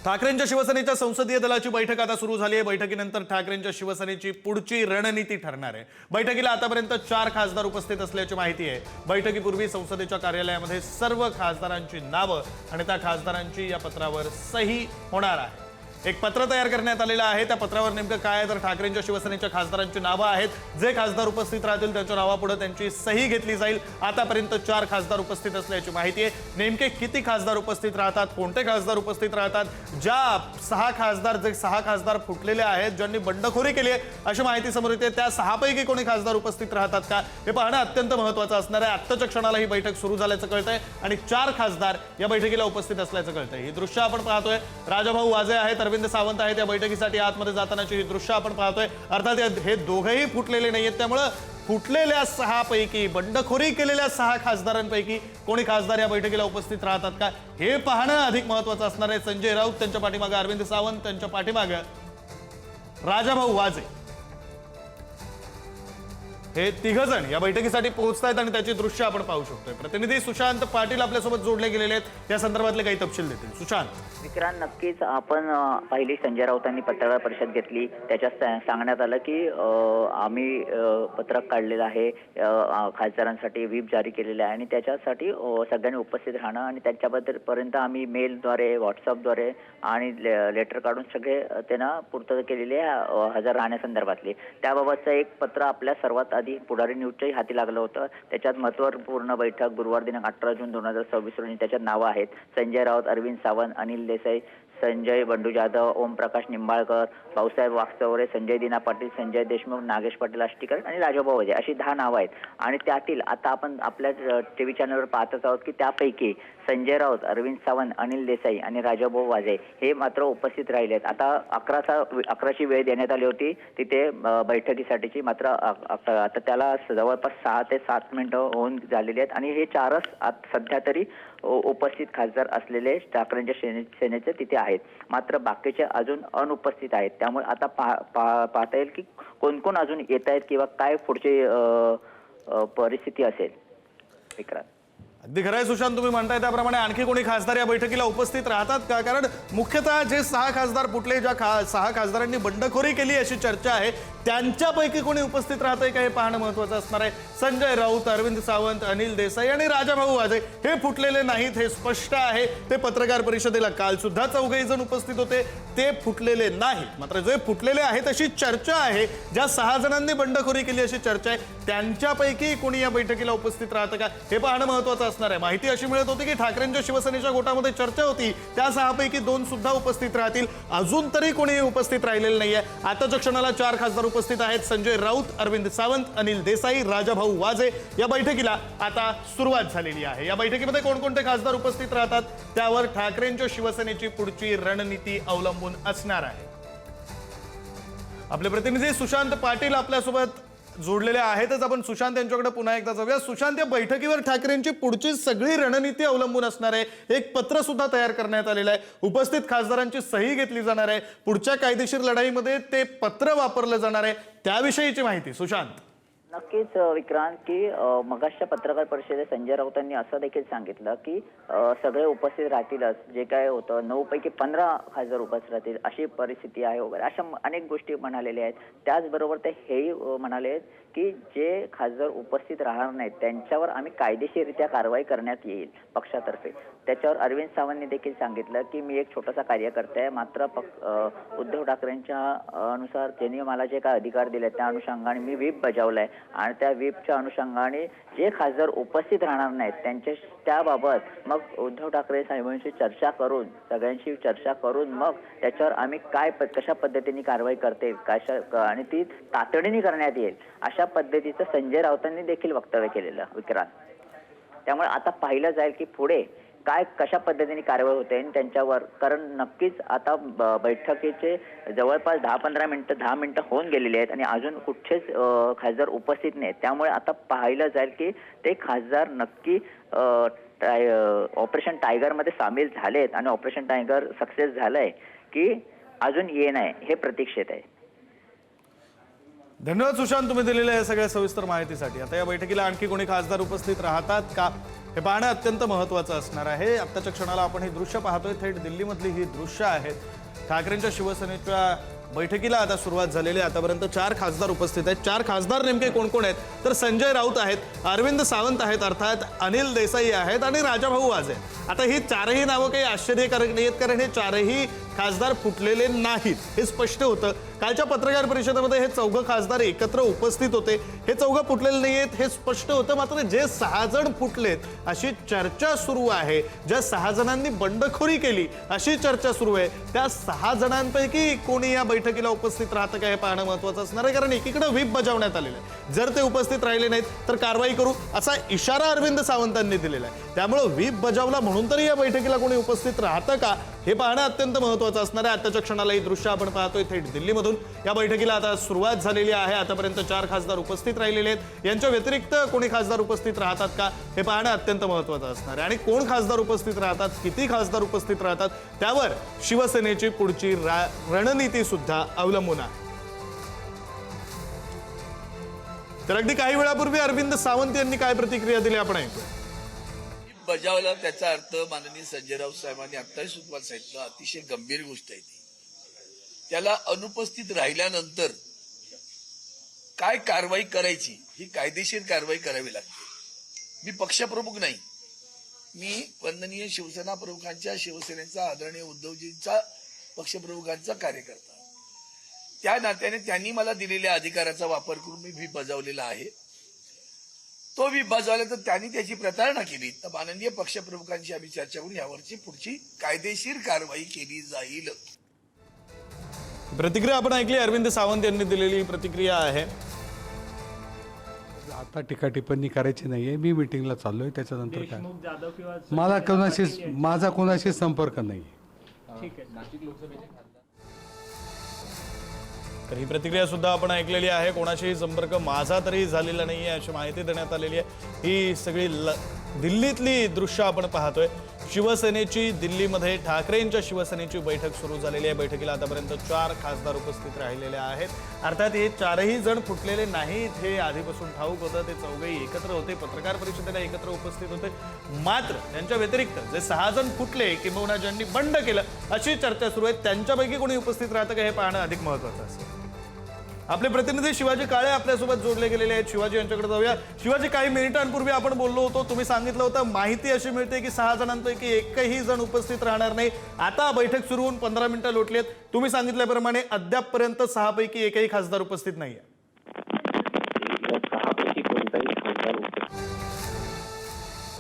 ठाकरेंच्या शिवसेनेच्या संसदीय दलाची बैठक आता सुरू झाली आहे। बैठकीनंतर ठाकरेंच्या शिवसेनेची पुढची रणनीती ठरणार आहे। बैठकीला आतापर्यंत 4 खासदार उपस्थित असल्याची माहिती आहे। बैठकीपूर्वी संसदेच्या कार्यालयामध्ये सर्व खासदारांची नावे आणि त्या खासदारांची या पत्रावर सही होणार आहे। एक पत्र तयार करण्यात आलेलं आहे। त्या पत्रावर नेमकं काय आहे तर ठाकरेंच्या शिवसेनेच्या खासदारांची नावे आहेत। जे खासदार उपस्थित राहतील त्यांच्या नावापुढे त्यांची सही घेतली जाईल। आतापर्यंत 4 खासदार उपस्थित असल्याची माहिती आहे। नेमके किती खासदार उपस्थित राहतात, कोणते खासदार उपस्थित राहतात, ज्या 6 खासदार फुटलेले आहेत, ज्यांनी बंडखोरी केली आहे अशी माहिती समोर येते, त्या 6 पैकी कोणी खासदार उपस्थित राहतात का हे पाहणं अत्यंत महत्त्वाचं असणार आहे। आत्ताच्या क्षणाला ही बैठक सुरू झाल्याचं कळतंय आणि 4 खासदार या बैठकीला उपस्थित असल्याचं कळतंय। ही दृश्य आपण पाहतोय, राजाभाऊ वाजे आहेत, अरविंद सावंत आहेत या बैठकीसाठी आतमध्ये जातानाची ही दृश्य आपण पाहतोय। अर्थात हे दोघेही फुटलेले नाहीयेत, त्यामुळे फुटलेल्या 6 पैकी बंडखोरी केलेल्या 6 खासदारांपैकी कोणी खासदार या बैठकीला उपस्थित राहतात का हे पाहणं अधिक महत्त्वाचं असणार आहे। संजय राऊत त्यांच्या पाठीमागे, अरविंद सावंत त्यांच्या पाठीमागे, राजाभाऊ वाजे हे तिघजण या बैठकीसाठी पोहोचतायत आणि त्याची दृश्य आपण पाहू शकतोय। प्रतिनिधी सुशांत पाटील आपल्यासोबत जोडले गेलेले आहेत, या संदर्भातले काही तपशील देतील। सुशांत, विक्रांत, नक्कीच आपण पहिली संजय राऊतांनी पत्रकार परिषद घेतली, त्याच्यात सांगण्यात आलं की आम्ही पत्रक काढलेलं आहे, खासदारांसाठी व्हीप जारी केलेलं आहे आणि त्याच्यासाठी सगळ्यांनी उपस्थित राहणं आणि त्याच्याबद्दल पर्यंत आम्ही मेलद्वारे, व्हॉट्सअपद्वारे आणि लेटर काढून सगळे त्यांना पूर्तता केलेली आहे हजर राहण्यासंदर्भातली। त्याबाबतचं एक पत्र आपल्या सर्वात आधी पुढारी न्यूजच्याही हाती लागलं होतं। त्याच्यात महत्त्वपूर्ण बैठक गुरुवार दिनांक 18 जून 2026 रोजी त्याच्यात नावं आहेत संजय राऊत, अरविंद सावंत, अनिल देसाई, संजय बंडू जाधव, ओमप्रकाश निंबाळकर, भाऊसाहेब वागचौरे, संजय दिना पाटील, संजय देशमुख, नागेश पाटील आष्टीकर आणि राजाभाऊ वाजे अशी 10 नावं आहेत। आणि त्यातील आता आपण आपल्या टीव्ही चॅनलवर पाहतच आहोत की त्यापैकी संजय राऊत, अरविंद सावंत, अनिल देसाई आणि राजाभाऊ वाजे हे मात्र उपस्थित राहिले आहेत। आता 11ची वेळ देण्यात आली होती तिथे बैठकीसाठीची, मात्र आता त्याला जवळपास 6 ते 7 मिनिटं होऊन झालेली आहेत आणि हे 4च सध्या तरी उपस्थित खासदार असलेले ठाकरेंच्या सेनेचे तिथे आहेत, मात्र बाकीचे अजून अनुपस्थित आहेत। त्यामुळे आता पाहता येईल की कोण कोण अजून येत आहेत किंवा काय पुढची परिस्थिती असेल। विक्रांत, अगदी खरं आहे सुशांत, तुम्ही म्हणताय त्याप्रमाणे आणखी कोणी खासदार या बैठकीला उपस्थित राहतात का? कारण मुख्यतः जे 6 खासदार फुटले, ज्या 6 खासदारांनी बंडखोरी केली अशी चर्चा आहे, त्यांच्यापैकी कोणी उपस्थित राहतंय का हे पाहणं महत्त्वाचं असणार आहे। संजय राऊत, अरविंद सावंत, अनिल देसाई आणि राजाभाऊ वाजे हे फुटलेले नाहीत, हे स्पष्ट आहे। ते पत्रकार परिषदेला काल सुद्धा 4घे जण उपस्थित होते, ते फुटलेले नाहीत। मात्र जे फुटलेले आहेत अशी चर्चा आहे, ज्या 6 जणांनी बंडखोरी केली अशी चर्चा आहे, त्यांच्यापैकी कोणी या बैठकीला उपस्थित राहतं का हे पाहणं महत्त्वाचं असणार आहे। माहिती अशी मिळत होती की ठाकरेंच्या शिवसेनेच्या गोटामध्ये चर्चा होती, त्या 6 पैकी 2 सुद्धा उपस्थित राहतील। अजून तरी कोणी उपस्थित राहिलेलं नाहीये। आताच्या क्षणाला 4 खासदार उपस्थित आहेत, संजय राऊत, अरविंद सावंत, अनिल देसाई, राजाभाऊ वाजे। या बैठकीला आता सुरुवात झालेली आहे। या बैठकीमध्ये कोणकोणते खासदार उपस्थित राहतात त्यावर ठाकरेंच्या शिवसेनेची पुढची रणनीती अवलंबून असणार आहे। आपले प्रतिनिधी सुशांत पाटील आपल्यासोबत जोडलेले आहेतच, आपण सुशांत यांच्याकडे पुन्हा एकदा जाऊया। सुशांत, या बैठकीवर ठाकरेंची पुढची सगळी रणनीती अवलंबून असणार आहे। एक पत्र सुद्धा तयार करण्यात आलेलं आहे, उपस्थित खासदारांची सही घेतली जाणार आहे, पुढच्या कायदेशीर लढाईमध्ये ते पत्र वापरलं जाणार आहे, त्याविषयीची माहिती सुशांत। नक्कीच विक्रांत, की मगासच्या पत्रकार परिषदेत संजय राऊतांनी असं देखील सांगितलं की सगळे उपस्थित राहतीलच, जे काय होतं 9 पैकी 15 खासदार उपस्थित राहतील अशी परिस्थिती आहे वगैरे, अशा अनेक गोष्टी म्हणालेल्या आहेत। त्याचबरोबर ते हेही म्हणाले की जे खासदार उपस्थित राहणार नाहीत त्यांच्यावर आम्ही कायदेशीररित्या कारवाई करण्यात येईल पक्षातर्फे। त्याच्यावर अरविंद सावंतनी देखील सांगितलं की मी एक छोटासा कार्यकर्ता आहे, मात्र उद्धव ठाकरेंच्या अनुसार त्यांनी मला जे काय अधिकार दिले त्या अनुषंगाने मी व्हीप बजावलाय आणि त्या व्हीपच्या अनुषंगाने जे खासदार उपस्थित राहणार नाहीत त्याबाबत मग उद्धव ठाकरे साहेबांशी चर्चा करून, सगळ्यांशी चर्चा करून मग त्याच्यावर आम्ही कशा पद्धतीने कारवाई करते आणि ती तातडीने करण्यात येईल अशा पद्धतीचं संजय राऊतांनी देखील वक्तव्य केलेलं विक्रांत। त्यामुळे आता पाहिलं जाईल की पुढे कशा पद्धतीने कारवाई होते त्यांच्यावर, कारण नक्कीच आता बैठकीचे जवळपास 10 मिनिटं होऊन गेलेले आहेत आणि अजून कुठेच खासदार उपस्थित नाहीत। त्यामुळे आता पाहिलं जाईल की ते खासदार नक्की ऑपरेशन टायगरमध्ये सामील झालेत आणि ऑपरेशन टायगर सक्सेस झालंय की अजून ये नाही हे प्रतीक्षित आहे। धन्यवाद सुशांत, तुम्ही दिलेल्या या सगळ्या सविस्तर माहितीसाठी. आता या बैठकीला आणखी कोणी खासदार उपस्थित राहतात का हे पाहणं अत्यंत महत्त्वाचं असणार आहे. आत्ताच्या क्षणाला आपण ही दृश्य पाहतोय, थेट दिल्लीमधली ही दृश्य आहेत. ठाकरेंच्या शिवसेनेच्या बैठकीला आता सुरुवात झालेली आहे. आतापर्यंत 4 खासदार उपस्थित आहेत. 4 खासदार नेमके कोण कोण आहेत तर संजय राऊत आहेत, अरविंद सावंत आहेत, अर्थात अनिल देसाई आहेत आणि राजाभाऊ वाजे. आता ही 4ही नावं काही आश्चर्यकारक नाहीत, कारण हे 4ही खासदार फुटलेले नाहीत हे स्पष्ट होतं. कालच्या पत्रकार परिषदेमध्ये हे 4 खासदार एकत्र उपस्थित होते. हे 4 फुटलेले नाहीत हे स्पष्ट होतं. मात्र जे 6 जण फुटलेत अशी चर्चा सुरू आहे, ज्या 6 जणांनी बंडखोरी केली अशी चर्चा सुरू आहे, त्या 6 जणांपैकी कोणी या बैठकीला उपस्थित राहतं का हे पाहणं महत्त्वाचं असणार आहे. कारण एकीकडे व्हीप बजावण्यात आलेलं आहे, जर ते उपस्थित राहिले नाहीत तर कारवाई करू असा इशारा अरविंद सावंतांनी दिलेला आहे. त्यामुळे व्हीप बजावला म्हणून तरी या बैठकीला कोणी उपस्थित राहतं का हे पाहणं अत्यंत महत्त्वाचं असणार आहे. आताच्या क्षणाला ही दृश्य आपण पाहतोय थेट दिल्लीमधून. या बैठकीला आता सुरुवात झालेली आहे. आतापर्यंत 4 खासदार उपस्थित राहिलेले आहेत. यांच्या व्यतिरिक्त कोणी खासदार उपस्थित राहतात का हे पाहणं अत्यंत महत्त्वाचं असणार आहे. आणि कोण खासदार उपस्थित राहतात, किती खासदार उपस्थित राहतात, त्यावर शिवसेनेची पुढची रणनीती सुद्धा अवलंबून आहे. तर अगदी काही वेळापूर्वी अरविंद सावंत यांनी काय प्रतिक्रिया दिली आपण ऐकूया. बजावला त्याचा अर्थ माननीय संजय राऊत साहेबांनी आत्ताही सुरुवात सांगितलं, अतिशय गंभीर गोष्ट आहे ती. त्याला अनुपस्थित राहिल्यानंतर काय कारवाई करायची, ही कायदेशीर कारवाई करावी लागते. मी पक्षप्रमुख नाही, मी वंदनीय शिवसेना प्रमुखांच्या, शिवसेनेचा आदरणीय उद्धवजींचा पक्षप्रमुखांचा कार्यकर्ता. त्या नात्याने त्यांनी मला दिलेल्या अधिकाराचा वापर करून मी व्हीप बजावलेला आहे. तो व्हीप बजावला तर त्यांनी त्याची प्रतारणा केली तर माननीय पक्षप्रमुखांशी आम्ही चर्चा करून यावरची पुढची कायदेशीर कारवाई केली जाईल. प्रतिक्रिया आपण ऐकली, अरविंद सावंत यांनी दिलेली प्रतिक्रिया आहे. आता टीका टिप्पणी करायची नाहीये, मी मीटिंगला चाललोय. त्याच्यानंतर काय माझा कोणाशी संपर्क नाही. तर ही प्रतिक्रिया सुद्धा आपण ऐकलेली आहे. कोणाशीही संपर्क माझा तरी झालेला नाहीये अशी माहिती देण्यात आलेली आहे. ही सगळी दिल्लीतली दृश्य आपण पाहतोय. शिवसेनेची दिल्लीमध्ये ठाकरेंच्या शिवसेनेची बैठक सुरू झालेली आहे. बैठकीला आतापर्यंत 4 खासदार उपस्थित राहिलेले आहेत. अर्थात हे 4ही जण फुटलेले नाहीत हे आधीपासून ठाऊक होतं. ते 4घही एकत्र होते, पत्रकार परिषदेला एकत्र उपस्थित होते. मात्र त्यांच्या व्यतिरिक्त जे 6 जण फुटले किंबहुना ज्यांनी बंड केलं अशी चर्चा सुरू आहे, त्यांच्यापैकी कोणी उपस्थित राहतं का हे पाहणं अधिक महत्त्वाचं असेल. आपले प्रतिनिधी शिवाजी काळे आपल्यासोबत जोडले गेलेले आहेत. शिवाजी यांच्याकडे जाऊया. शिवाजी, काही मिनिटांपूर्वी आपण बोललो होतो, तुम्ही सांगितलं होतं माहिती अशी मिळते की 6 जणांपैकी एकही जण उपस्थित राहणार नाही. आता बैठक सुरू होऊन 15 मिनिटं लोटलीत. तुम्ही सांगितल्याप्रमाणे अद्यापपर्यंत 6 पैकी एकही खासदार उपस्थित नाहीये.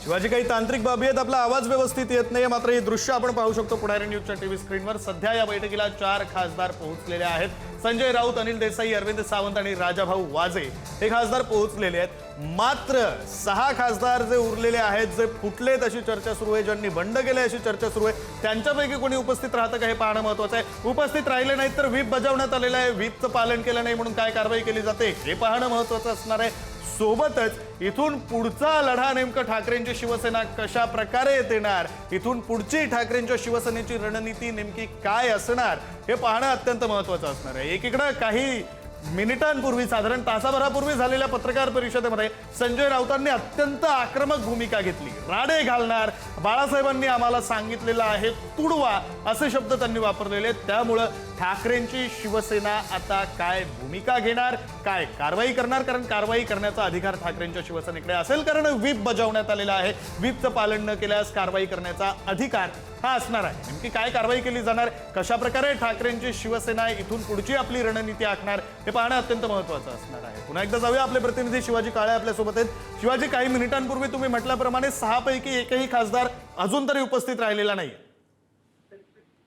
शिवाजी, काही तांत्रिक बाबी आहेत, आपला आवाज व्यवस्थित येत नाही. मात्र हे दृश्य आपण पाहू शकतो पुढारी न्यूजच्या टीव्ही स्क्रीनवर. सध्या या बैठकीला 4 खासदार पोहोचलेले आहेत. संजय राऊत, अनिल देसाई, अरविंद सावंत आणि राजाभाऊ वाजे हे खासदार पोहोचलेले आहेत. मात्र 6 खासदार जे उरलेले आहेत, जे फुटलेत अशी चर्चा सुरू आहे, ज्यांनी बंड केले अशी चर्चा सुरू आहे, त्यांच्यापैकी कोणी उपस्थित राहतं का हे पाहणं महत्त्वाचं आहे. उपस्थित राहिले नाहीत तर व्हीप बजावण्यात आलेलं आहे. व्हीपचं पालन केलं नाही म्हणून काय कारवाई केली जाते हे पाहणं महत्त्वाचं असणार आहे. सोबतच इथून पुढचा लढा नेमका ठाकरेंची शिवसेना कशा प्रकारे येणार, इथून पुढची ठाकरेंच्या शिवसेनेची रणनीती नेमकी काय असणार हे पाहणं अत्यंत महत्त्वाचं असणार आहे. एकीकडे काही मिनिटांपूर्वी, साधारण तासाभरापूर्वी झालेल्या पत्रकार परिषदेमध्ये संजय राऊतांनी अत्यंत आक्रमक भूमिका घेतली. राडे घालणार, बाळासाहेबांनी आम्हाला सांगितलेलं आहे तुडवा असे शब्द त्यांनी वापरलेले. त्यामुळं ठाकरेंची शिवसेना आता काय भूमिका घेणार, काय कारवाई करणार, कारण कारवाई करण्याचा अधिकार ठाकरेंच्या शिवसेनेकडे असेल, कारण व्हीप बजावण्यात आलेला आहे. व्हीपचं पालन न केल्यास कारवाई करण्याचा अधिकार हा असणार आहे. नेमकी काय कारवाई केली जाणार, कशा प्रकारे ठाकरेंची शिवसेना इथून पुढची आपली रणनीती आखणार हे पाहणं अत्यंत महत्त्वाचं असणार आहे. पुन्हा एकदा जाऊया, आपले प्रतिनिधी शिवाजी काळे आपल्यासोबत आहेत. शिवाजी, काही मिनिटांपूर्वी तुम्ही म्हटल्याप्रमाणे 6 पैकी एकही खासदार अजून तरी उपस्थित राहिलेला नाही.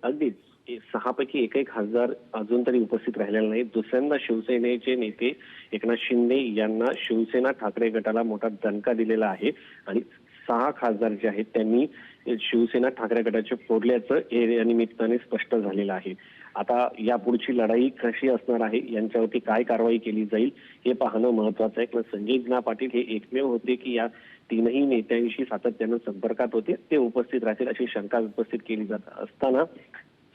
अगदीच 6 पैकी एकही खासदार अजून तरी उपस्थित राहिलेला नाही. दुसऱ्यांदा शिवसेनेचे नेते एकनाथ शिंदे यांना शिवसेना ठाकरे गटाला मोठा दणका दिलेला आहे आणि 6 खासदार जे आहेत त्यांनी शिवसेना ठाकरे गटाचे फोडल्याचं या निमित्ताने स्पष्ट झालेलं आहे. आता यापुढची लढाई कशी असणार आहे, यांच्यावरती काय कारवाई केली जाईल हे पाहणं महत्वाचं आहे. संजय दिना पाटील हे एकमेव होते की या 3ही नेत्यांशी सातत्यानं संपर्कात होते, ते उपस्थित राहतील अशी शंका उपस्थित केली जात असताना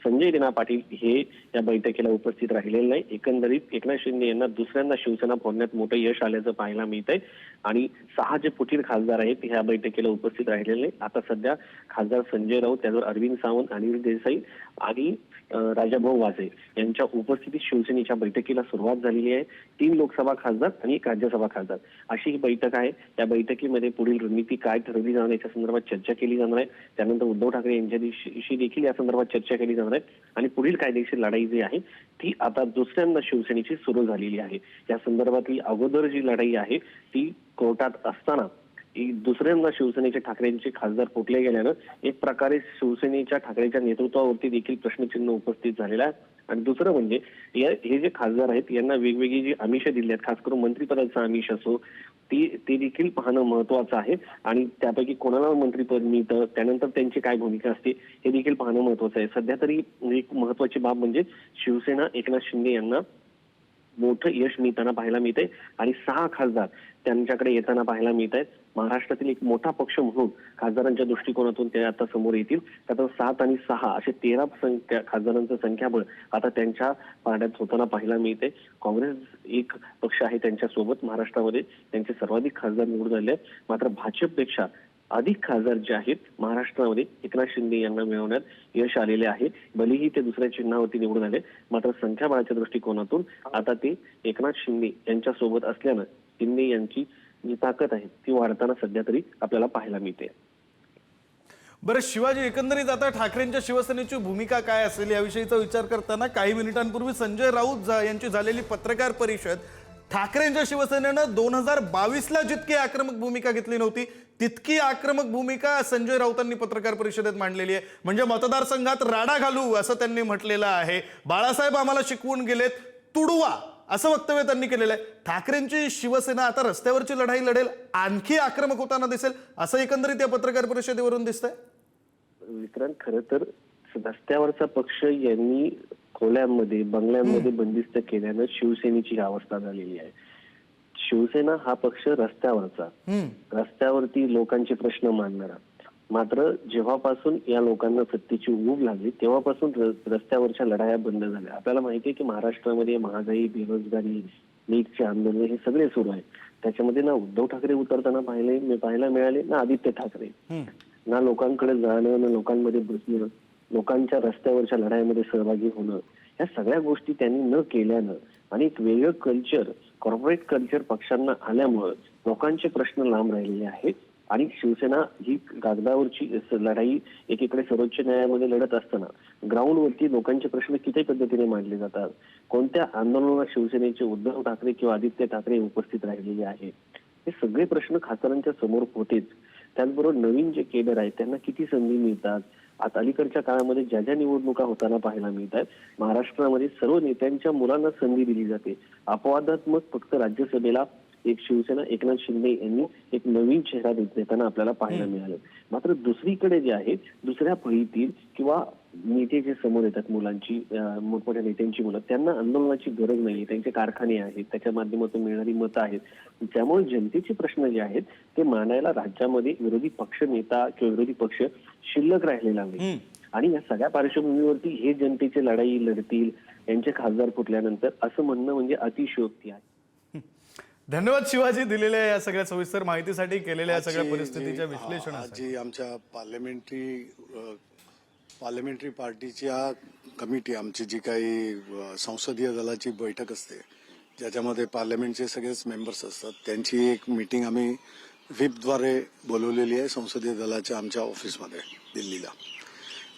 संजय दिना पाटील हे या बैठकीला उपस्थित राहिलेले नाही. एकंदरीत एकनाथ शिंदे यांना दुसऱ्यांदा शिवसेना फोडण्यात मोठं यश आल्याचं पाहायला मिळत आहे. आणि 6 जे फुटीर खासदार आहेत ह्या बैठकीला उपस्थित राहिलेले नाही. आता सध्या खासदार संजय राऊत, त्यावर अरविंद सावंत, अनिल देसाई आणि राजाभाऊ वाजे यांच्या उपस्थितीत शिवसेनेच्या बैठकीला सुरुवात झालेली आहे. 3 लोकसभा खासदार आणि 1 राज्यसभा खासदार अशी ही बैठक आहे. या बैठकीमध्ये पुढील रणनीती काय ठरवली जाणार याच्या संदर्भात चर्चा केली जाणार आहे. त्यानंतर उद्धव ठाकरे यांच्याशी देखील या संदर्भात चर्चा केली जाणार आहे. आणि पुढील कायदेशीर लढाई जी आहे ती आता दुसऱ्यांदा शिवसेनेची सुरू झालेली आहे. या संदर्भातली अगोदर जी लढाई आहे ती कोर्टात असताना दुसऱ्यांदा शिवसेनेचे ठाकरेंचे खासदार फुटले गेल्यानं एक प्रकारे शिवसेनेच्या ठाकरेंच्या नेतृत्वावरती देखील प्रश्नचिन्ह उपस्थित झालेलं आहे. आणि दुसरं म्हणजे हे जे खासदार आहेत यांना वेगवेगळी जी आमिष दिली आहेत, खास करून मंत्रिपदाचं आमिष असो ते देखील पाहणं महत्वाचं आहे. आणि त्यापैकी कोणाला मंत्रिपद मिळतं, त्यानंतर त्यांची काय भूमिका असते हे देखील पाहणं महत्वाचं आहे. सध्या तरी एक महत्वाची बाब म्हणजे शिवसेना एकनाथ शिंदे यांना मोठं यश मिळताना पाहायला मिळतंय आणि 6 खासदार त्यांच्याकडे येताना पाहायला मिळत आहेत. महाराष्ट्रातील एक मोठा पक्ष म्हणून खासदारांच्या दृष्टिकोनातून ते आता समोर येतील. आता 7 आणि 6 असे 13 खासदारांचं संख्याबळ आता त्यांच्या पारड्यात होताना पाहायला मिळते. काँग्रेस एक पक्ष आहे त्यांच्यासोबत महाराष्ट्रामध्ये त्यांचे सर्वाधिक खासदार निवडून आले आहेत. मात्र भाजपपेक्षा अधिक खासदार जे आहेत महाराष्ट्रामध्ये एकनाथ शिंदे यांना मिळवण्यात यश आलेले आहे. भलेही ते दुसऱ्या चिन्हावरती निवडून आले, मात्र संख्याबळाच्या दृष्टिकोनातून आता ते एकनाथ शिंदे यांच्यासोबत असल्यानं शिंदे यांची जी ताकद आहे ती वाढताना सध्या तरी आपल्याला पाहायला मिळते. बरं शिवाजी, एकंदरीत आता ठाकरेंच्या शिवसेनेची भूमिका काय असेल याविषयीचा विचार करताना काही मिनिटांपूर्वी संजय राऊत यांची झालेली पत्रकार परिषद, ठाकरेंच्या शिवसेनेनं 2022ला जितकी आक्रमक भूमिका घेतली नव्हती तितकी आक्रमक भूमिका संजय राऊतांनी पत्रकार परिषदेत मांडलेली आहे. म्हणजे मतदारसंघात राडा घालू असं त्यांनी म्हटलेलं आहे. बाळासाहेब आम्हाला शिकवून गेलेत, तुडवा असं वक्तव्य त्यांनी केलेलं आहे. ठाकरेंची शिवसेना आता रस्त्यावरची लढाई लढेल, आणखी आक्रमक होताना दिसेल असं एकंदरीत या पत्रकार परिषदेवरून दिसतंय. विक्रांत, खरं तर रस्त्यावरचा पक्ष यांनी खोल्यांमध्ये बंगल्यांमध्ये बंदिस्त केल्यानं शिवसेनेची अवस्था झालेली आहे. शिवसेना हा पक्ष रस्त्यावरती लोकांचे प्रश्न मांडणारा, मात्र जेव्हापासून या लोकांना सत्तेची ऊब लागली तेव्हापासून रस्त्यावरच्या लढाया बंद झाल्या. आपल्याला माहिती आहे की महाराष्ट्रामध्ये महागाई, बेरोजगारी, नीटचे आंदोलन हे सगळे सुरू आहे. त्याच्यामध्ये ना उद्धव ठाकरे उतरताना पाहायला मिळाले, ना आदित्य ठाकरे. ना लोकांकडे जाणं, ना लोकांमध्ये बसणं, लोकांच्या रस्त्यावरच्या लढाईमध्ये सहभागी होणं, या सगळ्या गोष्टी त्यांनी न केल्यानं आणि एक वेगळं कल्चर, कॉर्पोरेट कल्चर पक्षांना आल्यामुळं लोकांचे प्रश्न लांब राहिलेले आहेत. आणि शिवसेना ही कागदावरची लढाई एकीकडे सर्वोच्च न्यायालयामध्ये लढत असताना ग्राउंडवरती लोकांचे प्रश्न किती पद्धतीने मांडले जातात, कोणत्या आंदोलनात शिवसेनेचे उद्धव ठाकरे किंवा आदित्य ठाकरे उपस्थित राहिलेले आहेत, हे सगळे प्रश्न खासदारांच्या समोर होतेच. त्याचबरोबर नवीन जे केडर आहेत त्यांना किती संधी मिळतात. आता अलीकडच्या काळामध्ये ज्या निवडणुका होताना पाहायला मिळतात, महाराष्ट्रामध्ये सर्व नेत्यांच्या मुलांना संधी दिली जाते. अपवादात्मक फक्त राज्यसभेला एक शिवसेना एकनाथ शिंदे यांनी एक नवीन चेहरा देताना आपल्याला पाहायला मिळालं. मात्र दुसरीकडे जे आहे, दुसऱ्या फळीतील किंवा नेते जे समोर येतात मुलांची, मोठमोठ्या नेत्यांची मुलं, त्यांना आंदोलनाची गरज नाही. त्यांचे कारखाने आहेत, त्याच्या माध्यमातून मिळणारी मतं आहेत. त्यामुळे जनतेचे प्रश्न जे आहेत ते मांडायला राज्यामध्ये विरोधी पक्ष नेता किंवा विरोधी पक्ष शिल्लक राहिलेला नाही. आणि या सगळ्या पार्श्वभूमीवरती हे जनतेची लढाई लढतील यांचे खासदार फुटल्यानंतर असं म्हणणं म्हणजे अतिशयोक्ती आहे. धन्यवाद शिवाजी, दिलेल्या या सगळ्या सविस्तर माहितीसाठी, केलेल्या या सगळ्या परिस्थितीच्या विश्लेषणासाठी. जी आमच्या पार्लमेंटरी पार्टीच्या कमिटी, आमची जी काही संसदीय दलाची बैठक असते ज्याच्यामध्ये पार्लमेंटचे सगळेच मेंबर्स असतात, त्यांची एक मीटिंग आम्ही व्हिपद्वारे बोलवलेली आहे संसदीय दलाच्या आमच्या ऑफिसमध्ये दिल्लीला.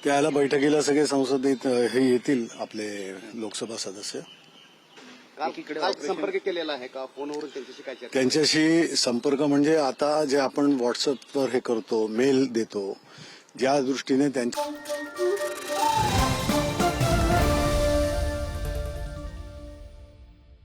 त्याला बैठकीला सगळे संसदेत हे येतील आपले लोकसभा सदस्य. संपर्क केलेला आहे का फोनवर त्यांच्याशी काय चर्चा? त्यांच्याशी संपर्क म्हणजे आता जे आपण व्हॉट्सअपवर हे करतो, मेल देतो, ज्या दृष्टीने त्यांच्या